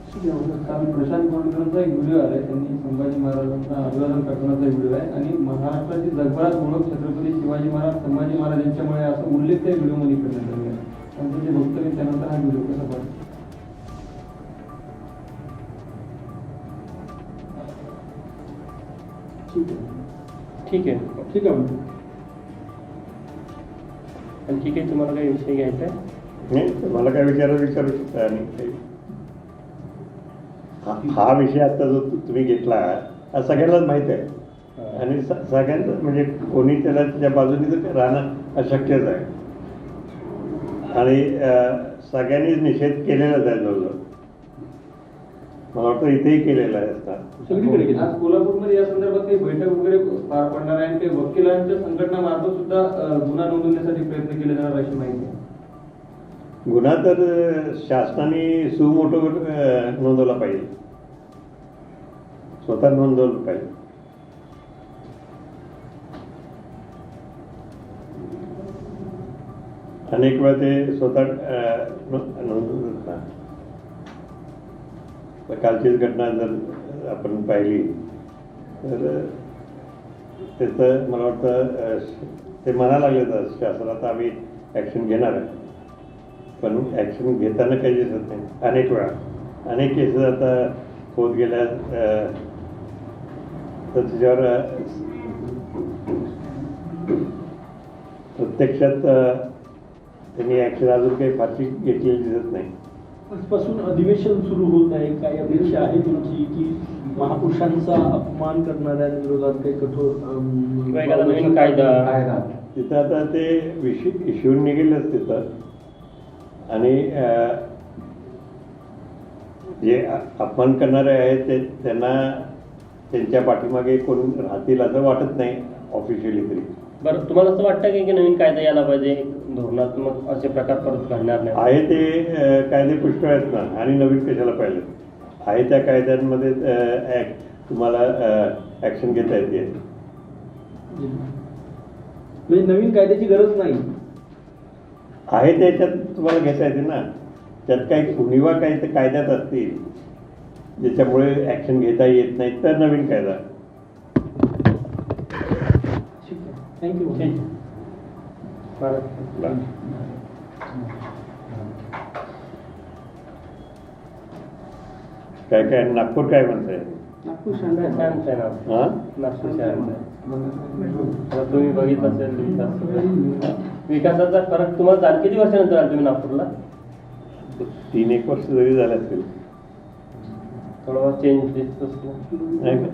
काल प्रशांत कोंडकरांचा एक व्हिडिओ आलाय, त्यांनी संभाजी महाराजांना अभिवादन करतानाचा व्हिडिओ आहे आणि महाराष्ट्राची जगभरात ओळख छत्रपती शिवाजी महाराज संभाजी महाराज यांच्यामुळे असा उल्लेख त्या व्हिडिओमध्ये करण्यात आलेला आहे. त्यांचं जे वक्तव्य त्यानंतर हा व्हिडिओ कसा पाहिजे? ठीक आहे आणखी काही तुम्हाला काही विषय घ्यायचा आहे? नाही, मला काय विचारू शकता. आणि हा विषय आता जो तुम्ही घेतला हा सगळ्यांनाच माहीत आहे आणि सगळ्यांना म्हणजे कोणी त्याला त्याच्या बाजूने तर राहणं अशक्यच आहे आणि सगळ्यांनीच निषेध केलेलाच आहे जवळजवळ. मला वाटतं इथेही केलेला आहे सगळीकडे. आज कोल्हापूरमध्ये या संदर्भात काही बैठक वगैरे पार पडणार आहे आणि काही वकिलांच्या संघटनामार्फत सुद्धा गुन्हा नोंदवण्यासाठी प्रयत्न केले जाणार अशी माहिती आहे. गुन्हा तर शासनाने सुमोटो नोंदवला पाहिजे, स्वतः नोंदवलं पाहिजे. अनेक वेळा ते स्वतः नोंदवत ना. कालचीच घटना जर आपण पाहिली तर त्याचं मला वाटतं ते म्हणायला लागले तर शासनात आम्ही ॲक्शन घेणार आहे, पण ॲक्शन घेताना काही दिसत नाही. अनेक वेळा अनेक केसेस आता होत गेल्या तर त्याच्यावर प्रत्यक्षात त्यांनी ॲक्शन अजून काही फारशी घेतलेली दिसत नाही. आजपासून अधिवेशन सुरू होत आहे, काही अपेक्षा आहे तुमची की महापुरुषांचा अपमान करणाऱ्या विरोधात काही कठोर नवीन कायदा तिथं आता ते इश्यू निघेलच तिथं आणि जे अपमान करणारे आहेत ते त्यांना त्यांच्या पाठीमागे कोण राहतील असं वाटत नाही ऑफिशियली तरी. बरं, तुम्हाला असं वाटतं की नवीन कायदा यायला पाहिजे, धोरणात्मक असे प्रकार परत घडणार नाही? आहे ते कायदे पुष्कळ आहेत ना आणि नवीन कशाला पाहिजे आहे त्या कायद्यांमध्ये तुम्हाला ॲक्शन घेता येते. म्हणजे नवीन कायद्याची गरज नाही आहे त्याच्यात तुम्हाला घेता येते ना. त्यात काही उणिवा काही ते कायद्यात असतील ज्याच्यामुळे ॲक्शन घेता येत नाही तर नवीन कायदा. थँक्यू. काय काय नागपूर काय म्हणताय? नागपूर शांत आहे ना हां, नागपूर शांत आहे. तुम्ही बघितलं असेल विकासाचा फरक तुम्हाला जाण किती वर्षानंतर आला तुम्ही नागपूरला? 3-1 वर्ष जरी झाले असतील. थोडं चेंज दिसतोच नाही का?